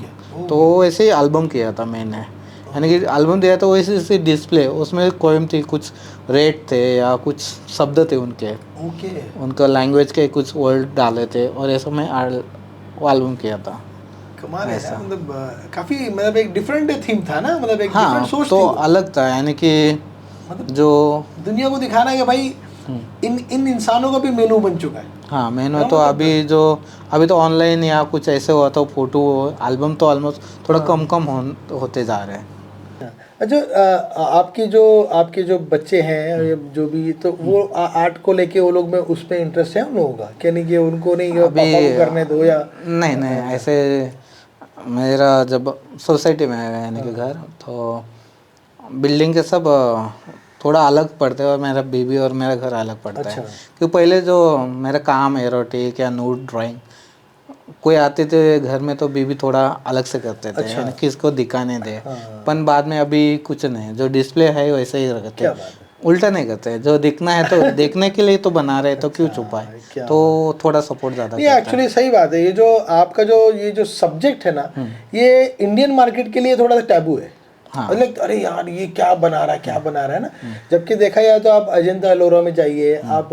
तो वैसे ही एल्बम किया था मैंने, यानी कि एल्बम दिया तो वैसे ऐसे डिस्प्ले उसमें कोई थी, कुछ रेट थे या कुछ शब्द थे उनके, ओके, उनका लैंग्वेज के कुछ वर्ड डाले थे और ऐसा मैं वो एल्बम किया था। कमाल है ऐसा। यार, मतलब काफी, मतलब एक डिफरेंट थीम था ना, मतलब एक डिफरेंट हाँ सोच तो थी वो। अलग था, यानी कि मतलब जो दुनिया को दिखाना है कि भाई इन इन इंसानों का भी मेनू बन चुका है। हाँ मैंने हाँ, तो मतलब अभी तो ऑनलाइन या कुछ ऐसे हुआ तो फोटो एल्बम तो ऑलमोस्ट थोड़ा हाँ। कम होते जा रहे हैं। अच्छा, आपके जो बच्चे हैं, ये जो भी, तो वो आर्ट को लेके वो लोग में उसमें इंटरेस्ट है उन लोगों का, क्या नहीं कि उनको नहीं अभी पापा को करने दो या नहीं नहीं ऐसे, मेरा जब सोसाइटी में है यानी कि घर, तो बिल्डिंग के सब थोड़ा अलग पड़ते हैं और मेरा बीबी और मेरा घर अलग पड़ता है। अच्छा। क्योंकि पहले जो मेरा काम एरोटिक या नूड ड्राइंग कोई आते थे घर में तो बीबी थोड़ा अलग से करते थे, अच्छा। यानी किसको दिखाने दे। हाँ। पर बाद में अभी कुछ नहीं, जो डिस्प्ले है वैसे ही रखते, क्या बात है। उल्टा नहीं करते, जो दिखना है तो देखने के लिए तो बना रहे तो क्यों अच्छा, छुपाए, क्या तो बात थोड़ा सपोर्ट ज़्यादा नहीं, करता है। एक्चुअली सही बात है। ये जो आपका जो ये जो सब्जेक्ट है ना, ये इंडियन मार्केट के लिए थोड़ा सा टैबू है। हाँ। मतलब अरे यार ये क्या बना रहा है, क्या बना रहा है ना। जबकि देखा जाए तो आप अजंता एलोरा में जाइए, आप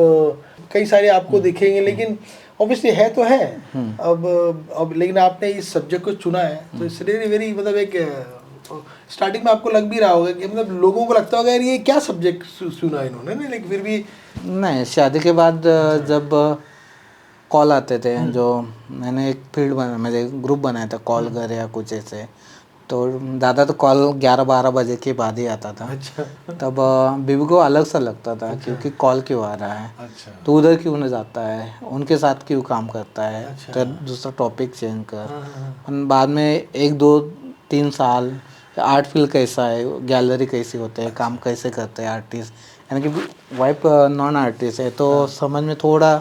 कई सारे आपको दिखेंगे, लेकिन ऑब्वियसली है तो है। अब लेकिन आपने इस सब्जेक्ट को चुना है तो इट्स रियली वेरी, मतलब एक स्टार्टिंग में आपको लग भी रहा होगा कि मतलब लोगों को लगता होगा यार ये क्या सब्जेक्ट चुना इन्होंने ना, लेकिन फिर भी नहीं, शादी के बाद जब कॉल आते थे, जो मैंने एक फील्ड बना, मेरे ग्रुप बनाया था कॉल कर या कुछ ऐसे, तो ज़्यादा तो कॉल 11-12 बजे के बाद ही आता था। अच्छा। तब बीबी को अलग सा लगता था, क्योंकि कॉल क्यों आ रहा है, अच्छा। तो उधर क्यों नहीं जाता है, उनके साथ क्यों काम करता है, अच्छा। तो दूसरा टॉपिक चेंज कर। हाँ, हाँ, और बाद में 1-2-3 साल आर्ट फील्ड कैसा है, गैलरी कैसी होते हैं, काम कैसे करते हैं आर्टिस्ट, यानी कि वाइफ नॉन आर्टिस्ट है, तो समझ में थोड़ा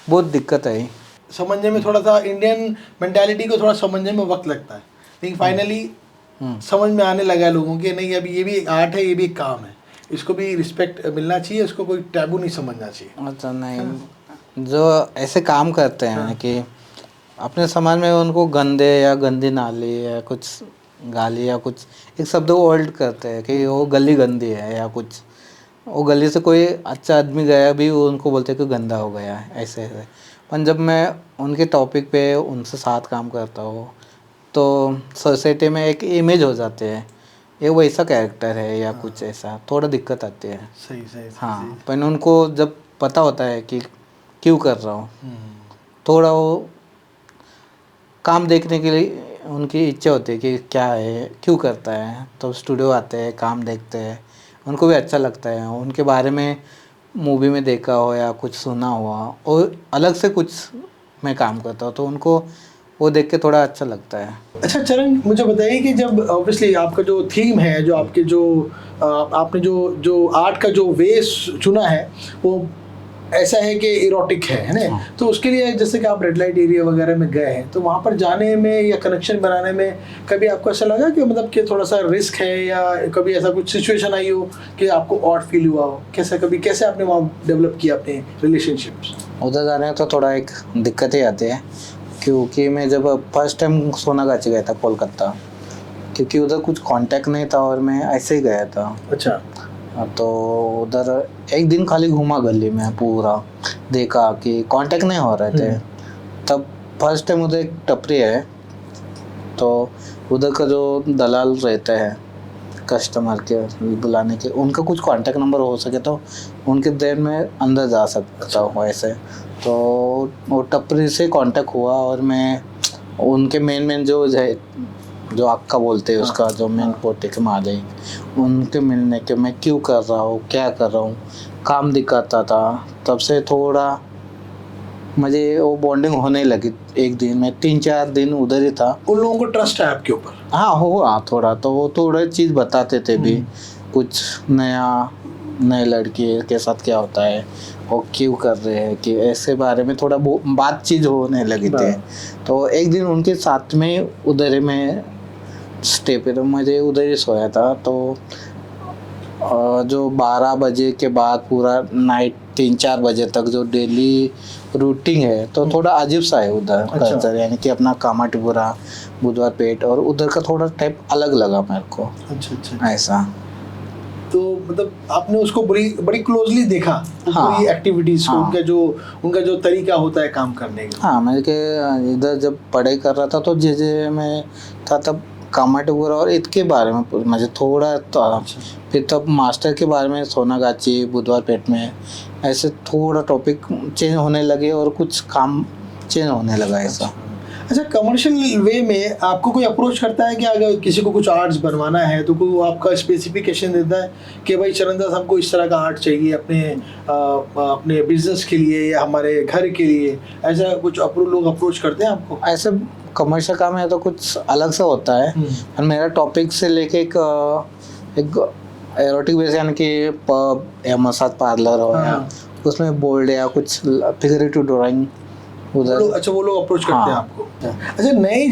बहुत दिक्कत है। समझने में थोड़ा सा इंडियन मेंटालिटी को थोड़ा समझने में वक्त लगता है, लेकिन फाइनली समझ में आने लगा है लोगों के, नहीं अभी ये भी एक आर्ट है, ये भी एक काम है, इसको भी रिस्पेक्ट मिलना चाहिए, इसको कोई टैबू नहीं समझना चाहिए। अच्छा नहीं, जो ऐसे काम करते हैं कि अपने समाज में उनको गंदे या गंदी नाली या कुछ गाली या कुछ एक शब्द को ओल्ड करते हैं कि वो गली गंदी है या कुछ, वो गली से कोई अच्छा आदमी गया भी वो उनको बोलते हैं कि गंदा हो गया है, ऐसे ऐसे। पर जब मैं उनके टॉपिक पे उनसे साथ काम करता हूँ तो सोसाइटी में एक इमेज हो जाते हैं, ये वैसा कैरेक्टर है या कुछ ऐसा, थोड़ा दिक्कत आती है। सही सही सही। हाँ, पर उनको जब पता होता है कि क्यों कर रहा हूँ, थोड़ा वो काम देखने के लिए उनकी इच्छा होती है कि क्या है क्यों करता है, तो स्टूडियो आते हैं, काम देखते हैं, उनको भी अच्छा लगता है, उनके बारे में मूवी में देखा हो या कुछ सुना हुआ और अलग से कुछ मैं काम करता हूँ, तो उनको वो देख के थोड़ा अच्छा लगता है। अच्छा चरण, मुझे बताइए कि जब ऑब्वियसली आपका जो थीम है, जो आपके जो आपने जो जो आर्ट का जो वेस चुना है वो ऐसा है कि इरोटिक है ना, तो उसके लिए जैसे कि आप रेड लाइट एरिया वगैरह में गए हैं, तो वहाँ पर जाने में या कनेक्शन बनाने में कभी आपको ऐसा लगा कि मतलब कि थोड़ा सा रिस्क है, या कभी ऐसा कुछ सिचुएशन आई हो कि आपको ऑड फील हुआ हो, कैसे आपने वहाँ डेवलप किया अपने रिलेशनशिप्स? उधर जाने में तो थोड़ा एक दिक्कत ही आती है, क्योंकि मैं जब फर्स्ट टाइम सोनागाछी गया था कोलकाता, क्योंकि उधर कुछ कांटेक्ट नहीं था और मैं ऐसे ही गया था। अच्छा। तो उधर एक दिन खाली घूमा गली में, पूरा देखा कि कांटेक्ट नहीं हो रहे थे। तब फर्स्ट टाइम उधर एक टपरी है, तो उधर का जो दलाल रहते हैं कस्टमर के बुलाने के, उनका कुछ कांटेक्ट नंबर हो सके तो उनके देर में अंदर जा सकता हूँ ऐसे। तो वो टपरी से कांटेक्ट हुआ और मैं उनके मेन जो अक्का बोलते हैं उसका जो मेन पोटे के मालिक, उनके मिलने के मैं क्यों कर रहा हूँ, क्या कर रहा हूँ, काम दिखाता था। तब से थोड़ा मुझे वो बॉन्डिंग होने लगी। एक दिन मैं 3-4 दिन उधर ही था। उन लोगों को ट्रस्ट है आपके ऊपर? हाँ हुआ थोड़ा, तो वो थोड़ा चीज़ बताते थे भी, कुछ नए लड़की के साथ क्या होता है, वो क्यों कर रहे हैं, कि ऐसे बारे में थोड़ा बातचीत होने लगी थी। तो एक दिन उनके साथ में उधर ही मैं स्टे पे, तो मुझे उधर ही सोया था। तो जो 12 बजे के बाद पूरा नाइट 3-4 बजे तक जो डेली रूटीन है तो थोड़ा अजीब सा है उधर अच्छा। कल्चर, यानी कि अपना कामाठीपुरा, बुधवार पेट और उधर का थोड़ा टाइप अलग लगा मेरे को अच्छा अच्छा। ऐसा। तो मतलब आपने उसको बड़ी बड़ी क्लोजली देखा, हाँ। पूरी एक्टिविटीज को, हाँ। उनका जो तरीका होता है काम करने का। हाँ, मैं के इधर जब पढ़ाई कर रहा था तो जे में था तब कामाठीपुरा और इसके बारे में मुझे थोड़ा तो अच्छा। फिर तब मास्टर के बारे में सोनागाची, बुधवार पेट में ऐसे थोड़ा टॉपिक चेंज होने लगे और कुछ काम चेंज होने लगा ऐसा। अच्छा, कमर्शियल वे में आपको कोई अप्रोच करता है कि अगर किसी को कुछ आर्ट्स बनवाना है तो कोई वो आपका स्पेसिफिकेशन देता है कि भाई चरणदास हमको इस तरह का आर्ट चाहिए अपने बिजनेस के लिए या हमारे घर के लिए, ऐसा कुछ लोग अप्रोच करते हैं आपको? ऐसे कमर्शियल काम है तो कुछ अलग सा होता है, और मेरा टॉपिक से लेके एक एरोटिक बेस यानी कि पब या मसाज पार्लर हो या उसमें बोल्ड या कुछ फिगरेटिव ड्राइंग उधर। वो लोग अप्रोच करते हैं हाँ। आपको। अच्छा, नई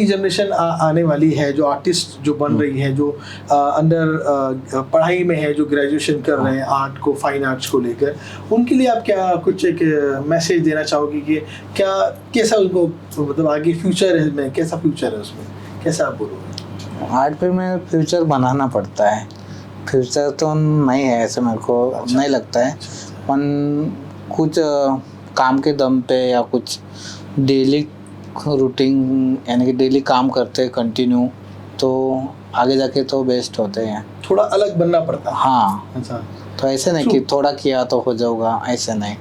जनरेशन आने वाली है, जो आर्टिस्ट जो बन रही है, जो अंडर पढ़ाई में है, जो ग्रेजुएशन कर रहे हैं आर्ट को, फाइन आर्ट्स को लेकर, उनके लिए आप क्या कुछ एक मैसेज देना चाहोगे कि क्या कैसा उनको मतलब आगे फ्यूचर है में, कैसा फ्यूचर है उसमें, कैसा आप बोलोगे? आर्ट पे में फ्यूचर बनाना पड़ता है, फ्यूचर तो नहीं है ऐसे मेरे को नहीं लगता है, पर कुछ काम के दम पे या कुछ डेली रूटीन यानी कि डेली काम करते कंटिन्यू तो आगे जाके तो बेस्ट होते हैं। थोड़ा अलग बनना पड़ता है। हाँ। अच्छा। तो ऐसे नहीं कि थोड़ा किया तो हो जाऊगा, ऐसे नहीं।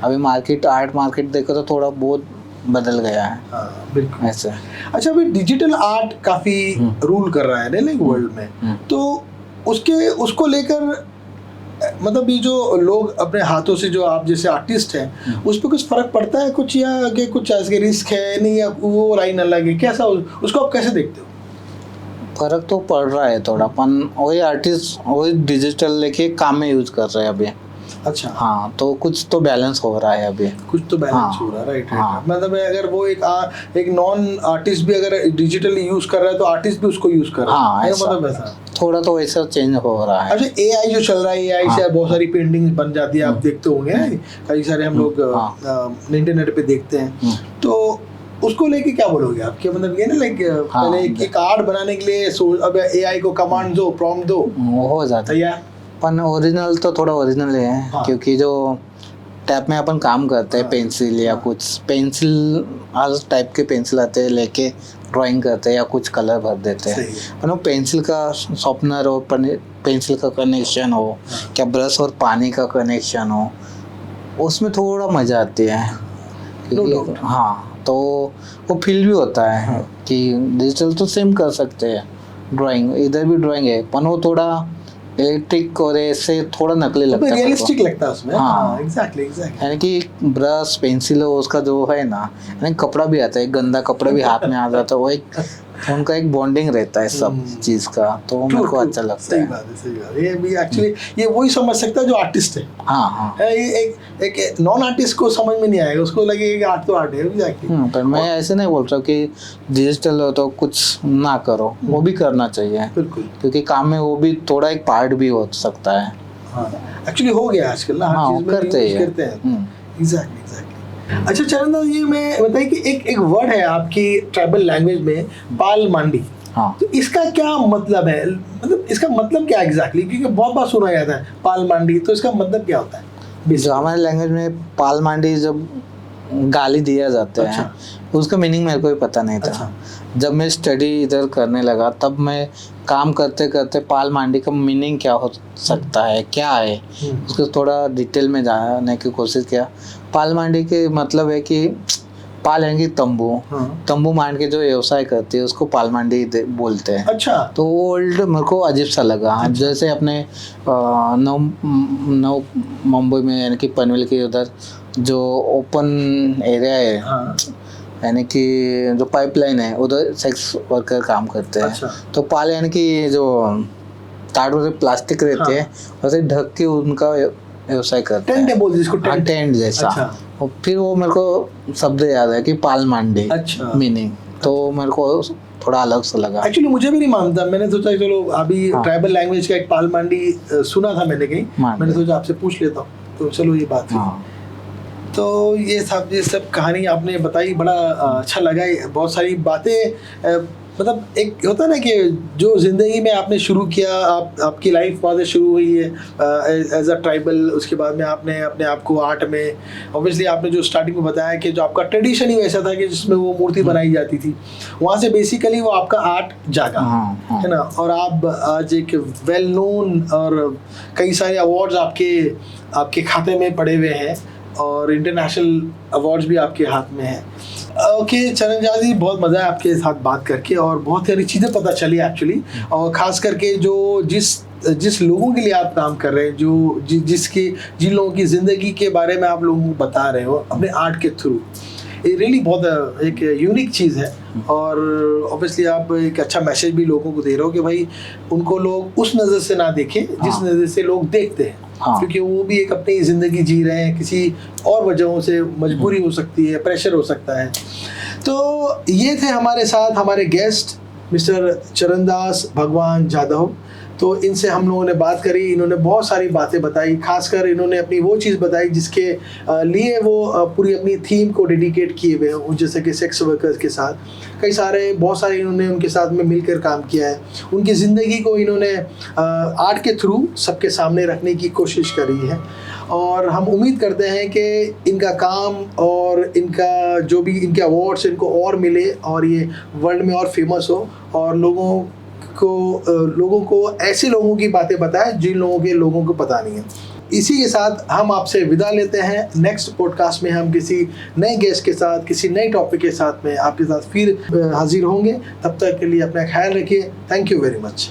अभी आर्ट मार्केट देखो तो थोड़ा बहुत बदल गया है। हाँ, बिल्कुल ऐसे। अच्छा, अभी डिजिटल आर्ट काफी रूल कर रहा है ना वर्ल्ड में, तो उसको लेकर मतलब ये जो लोग अपने हाथों से, जो आप जैसे आर्टिस्ट हैं, उस पर कुछ फर्क पड़ता है कुछ, या कि कुछ ऐसे रिस्क है नहीं, या वो लाइन अलग है, कैसा उसको आप कैसे देखते हो? फर्क तो पड़ रहा है थोड़ा, पर वही आर्टिस्ट वही डिजिटल लेके काम में यूज कर रहे हैं अभी। अच्छा। हाँ, तो कुछ तो बैलेंस हो रहा है अभी, कुछ तो बैलेंस हाँ, हो रहा है, राइट। हाँ। मतलब अगर वो एक नॉन आर्टिस्ट भी अगर डिजिटली यूज कर रहा है तो आर्टिस्ट भी उसको यूज कर रहा है। हाँ, ऐसा। मतलब ऐसा थोड़ा तो वैसा चेंज हो रहा है। अच्छा, एआई जो चल रहा है, एआई से बहुत सारी पेंटिंग्स बन जाती है, आप देखते होंगे ना, कई सारे हम लोग इंटरनेट पे देखते हैं, तो उसको लेके क्या बोलोगे आप? क्या मतलब ये ना, लाइक पहले एक आर्ट बनाने के लिए अब एआई को कमांड दो, प्रॉम्प्ट दो, वो हो जाता है, पर ओरिजिनल तो थोड़ा ओरिजिनल है। क्योंकि जो टैप में अपन काम करते हैं पेंसिल या कुछ पेंसिल, हर टाइप के पेंसिल आते हैं, लेके ड्राइंग करते हैं या कुछ कलर भर देते हैं, पर वो पेंसिल का शॉर्पनर हो, पेंसिल का कनेक्शन हो, क्या ब्रश और पानी का कनेक्शन हो, उसमें थोड़ा मज़ा आती है। हाँ, तो वो फील भी होता है कि डिजिटल तो सेम कर सकते हैं, ड्राइंग इधर भी ड्राइंग है, पर वो थोड़ा इलेक्ट्रिक और ऐसे थोड़ा नकली लगता है, रियलिस्टिक लगता है उसमें। हाँ, एग्जैक्टली। यानी कि ब्रश पेंसिल हो, उसका जो है ना, यानी कपड़ा भी आता है, गंदा कपड़ा भी हाथ में आ जाता है, वो एक उनका एक बॉन्डिंग रहता है सब चीज का, तो मेरे को अच्छा लगता है। सही बात है। ये भी एक्चुअली ये वही समझ सकता है जो आर्टिस्ट है। हाँ हाँ, ये एक नॉन आर्टिस्ट को समझ में नहीं आएगा, उसको लगेगा कि आर्ट तो आर्ट है एग्जैक्टली। पर मैं ऐसे नहीं बोल रहा कि डिजिटल हो तो कुछ ना करो, वो भी करना चाहिए, बिल्कुल, क्योंकि काम में वो भी थोड़ा एक पार्ट भी हो सकता है। हाँ, एक्चुअली हो गया आजकल ना, हर चीज में करते हैं। एग्जैक्टली। अच्छा चरणदास, ये मैं बताइए कि एक वर्ड है आपकी ट्राइबल लैंग्वेज में, पाल मांडी। हाँ, तो इसका क्या मतलब है? मतलब इसका मतलब क्या एग्जैक्टली? क्योंकि बहुत बार सुना जाता है पाल मांडी, तो इसका मतलब क्या होता है? जो हमारे लैंग्वेज में पाल मांडी जब गाली दिया जाता है, अच्छा। उसका मीनिंग मेरे को भी पता नहीं था। अच्छा। जब मैं स्टडी इधर करने लगा तब मैं काम करते करते पाल मांडी का मीनिंग क्या हो सकता है, क्या है, उसको थोड़ा डिटेल में जानने की कोशिश किया। पाल मांडी के मतलब है कि पाल यानी कि तंबू, तंबू मांड के जो व्यवसाय करती है उसको पाल मांडी बोलते हैं। अच्छा। तो ओल्ड मेरे को अजीब सा लगा। अच्छा। जैसे अपने नौ मुंबई में यानी कि पनवेल के उधर जो ओपन एरिया है, यानी कि जो पाइपलाइन है उधर सेक्स वर्कर काम करते हैं। अच्छा। तो पाल यानी कि जो ताड़ वाले प्लास्टिक रहते हैं, वैसे ढक के उनका व्यवसाय करते हैं। टेंट बोल जिसको, टेंट जैसा। अच्छा। और फिर वो मेरे को शब्द याद है कि पाल मांडी। अच्छा। मीनिंग तो मेरे को थोड़ा अलग सा लगा। एक्चुअली मुझे भी नहीं मानता, मैंने सोचा चलो अभी ट्राइबल लैंग्वेज का एक पाल मांडी सुना था मैंने कहीं, मैंने सोचा आपसे पूछ लेता हूँ। तो चलो ये बात हुई। हाँ तो ये सब कहानी आपने बताई, बड़ा अच्छा लगा। बहुत सारी बातें मतलब एक होता है ना कि जो ज़िंदगी में आपने शुरू किया, आपकी लाइफ वहाँ से शुरू हुई है एज अ ट्राइबल, उसके बाद में आपने अपने आप को आर्ट में, ऑब्वियसली आपने जो स्टार्टिंग में बताया कि जो आपका ट्रेडिशन ही वैसा था कि जिसमें वो मूर्ति बनाई जाती थी, वहाँ से बेसिकली वो आपका आर्ट जागा, हाँ है ना। और आप आज एक वेल नोन और कई सारे अवार्ड्स आपके खाते में पड़े हुए हैं और इंटरनेशनल अवार्ड्स भी आपके हाथ में हैं। ओके चरणदास जी, बहुत मज़ा है आपके साथ बात करके और बहुत सारी चीज़ें पता चली एक्चुअली, और ख़ास करके जो जिस लोगों के लिए आप काम कर रहे हैं, जिन लोगों की ज़िंदगी के बारे में आप लोगों को बता रहे हो अपने आर्ट के थ्रू, ये रियली बहुत एक यूनिक चीज़ है। और ऑब्वियसली आप एक अच्छा मैसेज भी लोगों को दे रहे हो कि भाई उनको लोग उस नज़र से ना देखें जिस नज़र से लोग देखते हैं, क्योंकि वो भी एक अपनी ज़िंदगी जी रहे हैं, किसी और वजहों से मजबूरी हो सकती है, प्रेशर हो सकता है। तो ये थे हमारे साथ हमारे गेस्ट मिस्टर चरणदास भगवान जाधव। तो इनसे हम लोगों ने बात करी, इन्होंने बहुत सारी बातें बताई, खासकर इन्होंने अपनी वो चीज़ बताई जिसके लिए वो पूरी अपनी थीम को डेडिकेट किए हुए हैं, जैसे कि सेक्स वर्कर्स के साथ बहुत सारे इन्होंने उनके साथ में मिलकर काम किया है। उनकी ज़िंदगी को इन्होंने आर्ट के थ्रू सबके सामने रखने की कोशिश करी है, और हम उम्मीद करते हैं कि इनका काम और इनका जो भी इनके अवार्ड्स इनको और मिले और ये वर्ल्ड में और फेमस हो, और लोगों को ऐसे लोगों की बातें बताएं जिन लोगों को पता नहीं है। इसी के साथ हम आपसे विदा लेते हैं। नेक्स्ट पॉडकास्ट में हम किसी नए गेस्ट के साथ, किसी नए टॉपिक के साथ में आपके साथ फिर हाजिर होंगे। तब तक के लिए अपना ख्याल रखिए। Thank you very much.